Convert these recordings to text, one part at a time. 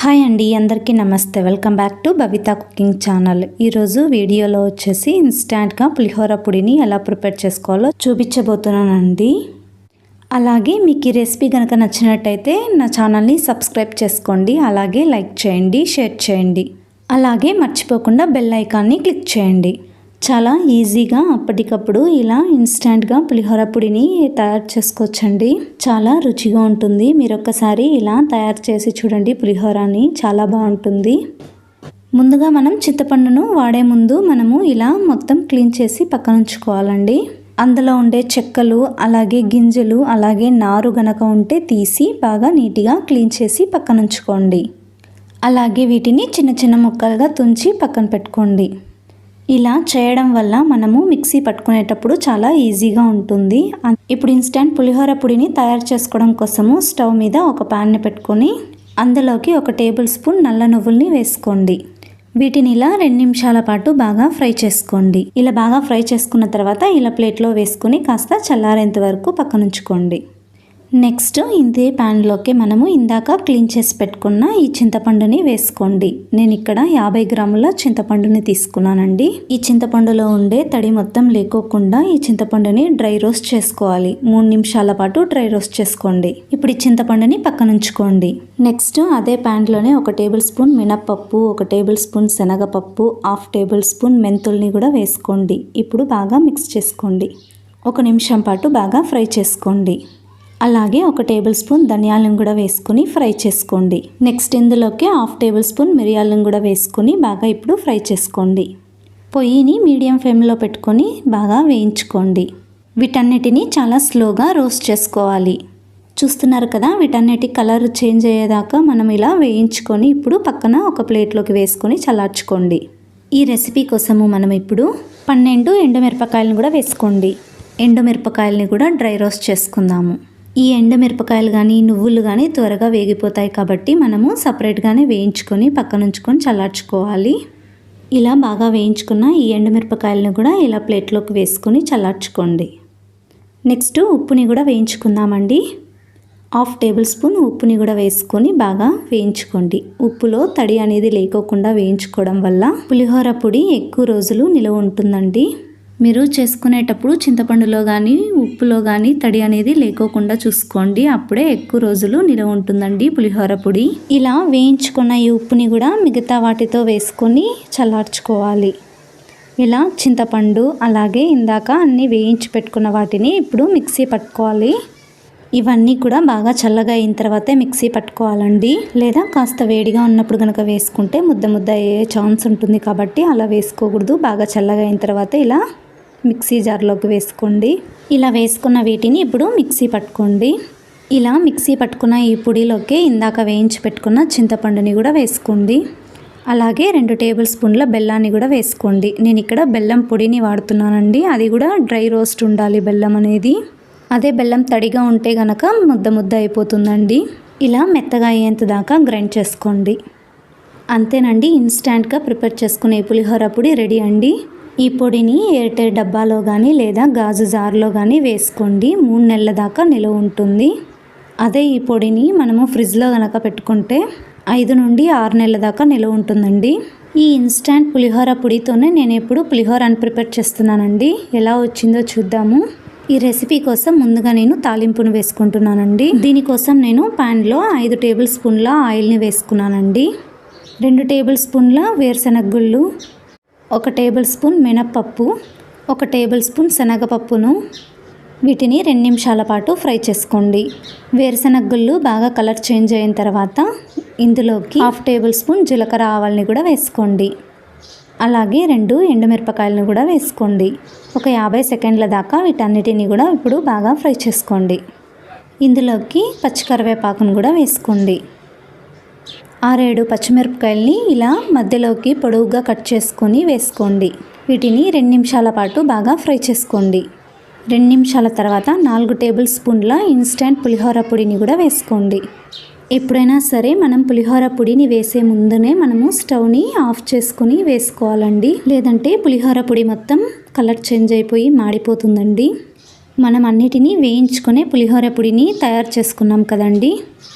Hi అండి, అందరికీ నమస్తే. Welcome back to Babita cooking channel. ఈరోజు వీడియోలో వచ్చేసి ఇన్స్టాంట్గా పులిహోర పొడిని ఎలా ప్రిపేర్ చేసుకోవాలో చూపించబోతున్నానండి. అలాగే మీకు ఈ రెసిపీ కనుక నచ్చినట్టయితే నా ఛానల్ని సబ్స్క్రైబ్ చేసుకోండి. అలాగే లైక్ చేయండి, షేర్ చేయండి. అలాగే మర్చిపోకుండా బెల్ ఐకాన్ని క్లిక్ చేయండి. చాలా ఈజీగా అప్పటికప్పుడు ఇలా ఇన్స్టాంట్గా పులిహోర పొడిని తయారు చేసుకోవచ్చండి. చాలా రుచిగా ఉంటుంది. మీరు ఒక్కసారి ఇలా తయారు చేసి చూడండి. పులిహోరని చాలా బాగుంటుంది. ముందుగా మనం చింతపండును వాడే ముందు మనము ఇలా మొత్తం క్లీన్ చేసి పక్కన ఉంచుకోవాలండి. అందులో ఉండే చెక్కలు, అలాగే గింజలు, అలాగే నారు గనక ఉంటే తీసి బాగా నీట్గా క్లీన్ చేసి పక్కన ఉంచుకోండి. అలాగే వీటిని చిన్న చిన్న ముక్కలుగా తుంచి పక్కన పెట్టుకోండి. ఇలా చేయడం వల్ల మనము మిక్సీ పట్టుకునేటప్పుడు చాలా ఈజీగా ఉంటుంది. ఇప్పుడు ఇన్స్టెంట్ పులిహోర పొడిని తయారు చేసుకోవడం కోసము స్టవ్ మీద ఒక ప్యాన్ని పెట్టుకొని అందులోకి 1 టేబుల్ స్పూన్ నల్ల నువ్వుల్ని వేసుకోండి. వీటిని ఇలా 2 నిమిషాల పాటు బాగా ఫ్రై చేసుకోండి. ఇలా బాగా ఫ్రై చేసుకున్న తర్వాత ఇలా ప్లేట్లో వేసుకొని కాస్త చల్లారేంత వరకు పక్కన ఉంచుకోండి. నెక్స్ట్ ఇదే ప్యాన్లోకి మనము ఇందాక క్లీన్ చేసి పెట్టుకున్న ఈ చింతపండుని వేసుకోండి. నేను ఇక్కడ 50 గ్రాముల చింతపండుని తీసుకున్నానండి. ఈ చింతపండులో ఉండే తడి మొత్తం లేకోకుండా ఈ చింతపండుని డ్రై రోస్ట్ చేసుకోవాలి. 3 నిమిషాల పాటు డ్రై రోస్ట్ చేసుకోండి. ఇప్పుడు ఈ చింతపండుని పక్కన ఉంచుకోండి. నెక్స్ట్ అదే ప్యాన్లోనే 1 టేబుల్ స్పూన్ మినప్పప్పు, 1 టేబుల్ స్పూన్ శనగపప్పు, 1/2 టేబుల్ స్పూన్ మెంతుల్ని కూడా వేసుకోండి. ఇప్పుడు బాగా మిక్స్ చేసుకోండి. 1 నిమిషం పాటు బాగా ఫ్రై చేసుకోండి. అలాగే 1 టేబుల్ స్పూన్ ధనియాలను కూడా వేసుకొని ఫ్రై చేసుకోండి. నెక్స్ట్ ఇందులోకి 1/2 టేబుల్ స్పూన్ మిరియాలను కూడా వేసుకొని బాగా ఇప్పుడు ఫ్రై చేసుకోండి. పొయ్యిని మీడియం ఫ్లేమ్లో పెట్టుకొని బాగా వేయించుకోండి. వీటన్నిటిని చాలా స్లోగా రోస్ట్ చేసుకోవాలి. చూస్తున్నారు కదా, వీటన్నిటి కలర్ చేంజ్ అయ్యేదాకా మనం ఇలా వేయించుకొని ఇప్పుడు పక్కన ఒక ప్లేట్లోకి వేసుకొని చల్లార్చుకోండి. ఈ రెసిపీ కోసము మనం ఇప్పుడు 12 ఎండుమిరపకాయలను కూడా వేసుకోండి. ఎండుమిరపకాయలని కూడా డ్రై రోస్ట్ చేసుకుందాము. ఈ ఎండుమిరపకాయలు కానీ నువ్వులు కానీ త్వరగా వేగిపోతాయి కాబట్టి మనము సపరేట్గానే వేయించుకొని పక్కన ఉంచుకొని చల్లార్చుకోవాలి. ఇలా బాగా వేయించుకున్న ఈ ఎండుమిరపకాయలను కూడా ఇలా ప్లేట్లోకి వేసుకొని చల్లార్చుకోండి. నెక్స్ట్ ఉప్పుని కూడా వేయించుకుందామండి. 1/2 టేబుల్ స్పూన్ ఉప్పుని కూడా వేసుకొని బాగా వేయించుకోండి. ఉప్పులో తడి అనేది లేకోకుండా వేయించుకోవడం వల్ల పులిహోర పొడి ఎక్కువ రోజులు నిలవ ఉంటుందండి. మీరు చేసుకునేటప్పుడు చింతపండులో కానీ ఉప్పులో కానీ తడి అనేది లేకోకుండా చూసుకోండి. అప్పుడే ఎక్కువ రోజులు నిలవ ఉంటుందండి పులిహోర పొడి. ఇలా వేయించుకున్న ఈ ఉప్పుని కూడా మిగతా వాటితో వేసుకొని చల్లార్చుకోవాలి. ఇలా చింతపండు అలాగే ఇందాక అన్నీ వేయించి పెట్టుకున్న వాటిని ఇప్పుడు మిక్సీ పట్టుకోవాలి. ఇవన్నీ కూడా బాగా చల్లగా అయిన తర్వాతే మిక్సీ పట్టుకోవాలండి. లేదా కాస్త వేడిగా ఉన్నప్పుడు కనుక వేసుకుంటే ముద్ద ముద్ద అయ్యే ఛాన్స్ ఉంటుంది కాబట్టి అలా వేసుకోకూడదు. బాగా చల్లగా అయిన తర్వాత ఇలా మిక్సీ జార్లోకి వేసుకోండి. ఇలా వేసుకున్న వీటిని ఇప్పుడు మిక్సీ పట్టుకోండి. ఇలా మిక్సీ పట్టుకున్న ఈ పొడిలోకి ఇందాక వేయించి పెట్టుకున్న చింతపండుని కూడా వేసుకోండి. అలాగే 2 టేబుల్ స్పూన్ల బెల్లాన్ని కూడా వేసుకోండి. నేను ఇక్కడ బెల్లం పొడిని వాడుతున్నానండి. అది కూడా డ్రై రోస్ట్ ఉండాలి బెల్లం అనేది. అదే బెల్లం తడిగా ఉంటే గనక ముద్ద ముద్ద అయిపోతుందండి. ఇలా మెత్తగా అయ్యేంత దాకా గ్రైండ్ చేసుకోండి. అంతేనండి, ఇన్స్టాంట్గా ప్రిపేర్ చేసుకునే పులిహోర పొడి రెడీ అండి. ఈ పొడిని ఎయిర్టైట్ డబ్బాలో కానీ లేదా గాజు జార్లో కానీ వేసుకోండి. 3 నెలల దాకా నిలువ ఉంటుంది. అదే ఈ పొడిని మనము ఫ్రిడ్జ్లో కనుక పెట్టుకుంటే 5 నుండి 6 నెలల దాకా నిలువ ఉంటుందండి. ఈ ఇన్స్టాంట్ పులిహోర పొడితోనే నేను ఎప్పుడు పులిహోరని ప్రిపేర్ చేస్తున్నానండి. ఎలా వచ్చిందో చూద్దాము. ఈ రెసిపీ కోసం ముందుగా నేను తాలింపును వేసుకుంటున్నానండి. దీనికోసం నేను ప్యాన్లో 5 టేబుల్ స్పూన్ల ఆయిల్ని వేసుకున్నానండి. 2 టేబుల్ స్పూన్ల వేరుశనగ గుళ్ళు, 1 టేబుల్ స్పూన్ మినప్పప్పు, 1 టేబుల్ స్పూన్ శనగపప్పును వీటిని 2 నిమిషాల పాటు ఫ్రై చేసుకోండి. వేరుశనగ గుళ్ళు బాగా కలర్ చేంజ్ అయిన తర్వాత ఇందులోకి 1/2 టేబుల్ స్పూన్ జీలకర్ర ఆవాల్ని కూడా వేసుకోండి. అలాగే 2 ఎండుమిరపకాయలను కూడా వేసుకోండి. ఒక 50 సెకండ్ల దాకా వీటన్నిటిని కూడా ఇప్పుడు బాగా ఫ్రై చేసుకోండి. ఇందులోకి పచ్చికరివేపాకును కూడా వేసుకోండి. 6-7 పచ్చిమిరపకాయలని ఇలా మధ్యలోకి పొడవుగా కట్ చేసుకొని వేసుకోండి. వీటిని 2 నిమిషాల పాటు బాగా ఫ్రై చేసుకోండి. 2 నిమిషాల తర్వాత 4 టేబుల్ స్పూన్ల ఇన్స్టెంట్ పులిహోర పొడిని కూడా వేసుకోండి. ఎప్పుడైనా సరే మనం పులిహోర పొడిని వేసే ముందునే మనము స్టవ్ని ఆఫ్ చేసుకొని వేసుకోవాలండి. లేదంటే పులిహోర పొడి మొత్తం కలర్ చేంజ్ అయిపోయి మాడిపోతుందండి. మనం అన్నిటినీ వేయించుకునే పులిహోర పొడిని తయారు చేసుకున్నాం కదండి.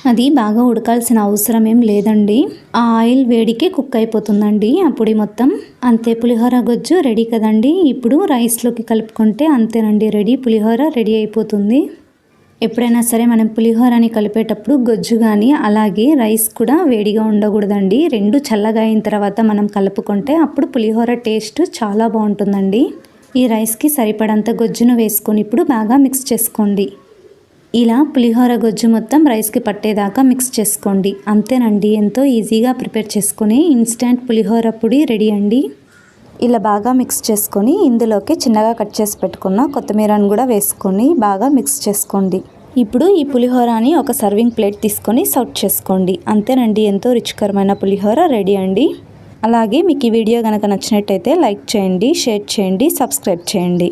అది బాగా ఉడకాల్సిన అవసరం ఏం లేదండి. ఆ ఆయిల్ వేడికి కుక్ అయిపోతుందండి ఆ పొడి మొత్తం. అంతే, పులిహోర గొజ్జు రెడీ కదండి. ఇప్పుడు రైస్లోకి కలుపుకుంటే అంతేనండి, రెడీ, పులిహోర రెడీ అయిపోతుంది. ఎప్పుడైనా సరే మనం పులిహోరని కలిపేటప్పుడు గొజ్జు కానీ అలాగే రైస్ కూడా వేడిగా ఉండకూడదండి. రెండు చల్లగా అయిన తర్వాత మనం కలుపుకుంటే అప్పుడు పులిహోర టేస్ట్ చాలా బాగుంటుందండి. ఈ రైస్కి సరిపడంత గొజ్జును వేసుకొని ఇప్పుడు బాగా మిక్స్ చేసుకోండి. ఇలా పులిహోర గొజ్జు మొత్తం రైస్కి పట్టేదాకా మిక్స్ చేసుకోండి. అంతేనండి, ఎంతో ఈజీగా ప్రిపేర్ చేసుకుని ఇన్స్టెంట్ పులిహోర పొడి రెడీ అండి. ఇలా బాగా మిక్స్ చేసుకొని ఇందులోకి చిన్నగా కట్ చేసి పెట్టుకున్న కొత్తిమీరను కూడా వేసుకొని బాగా మిక్స్ చేసుకోండి. ఇప్పుడు ఈ పులిహోరని ఒక సర్వింగ్ ప్లేట్ తీసుకొని సర్వ్ చేసుకోండి. అంతేనండి, ఎంతో రుచికరమైన పులిహోర రెడీ అండి. అలాగే మీకు ఈ వీడియో కనుక నచ్చినట్టయితే లైక్ చేయండి, షేర్ చేయండి, సబ్స్క్రైబ్ చేయండి.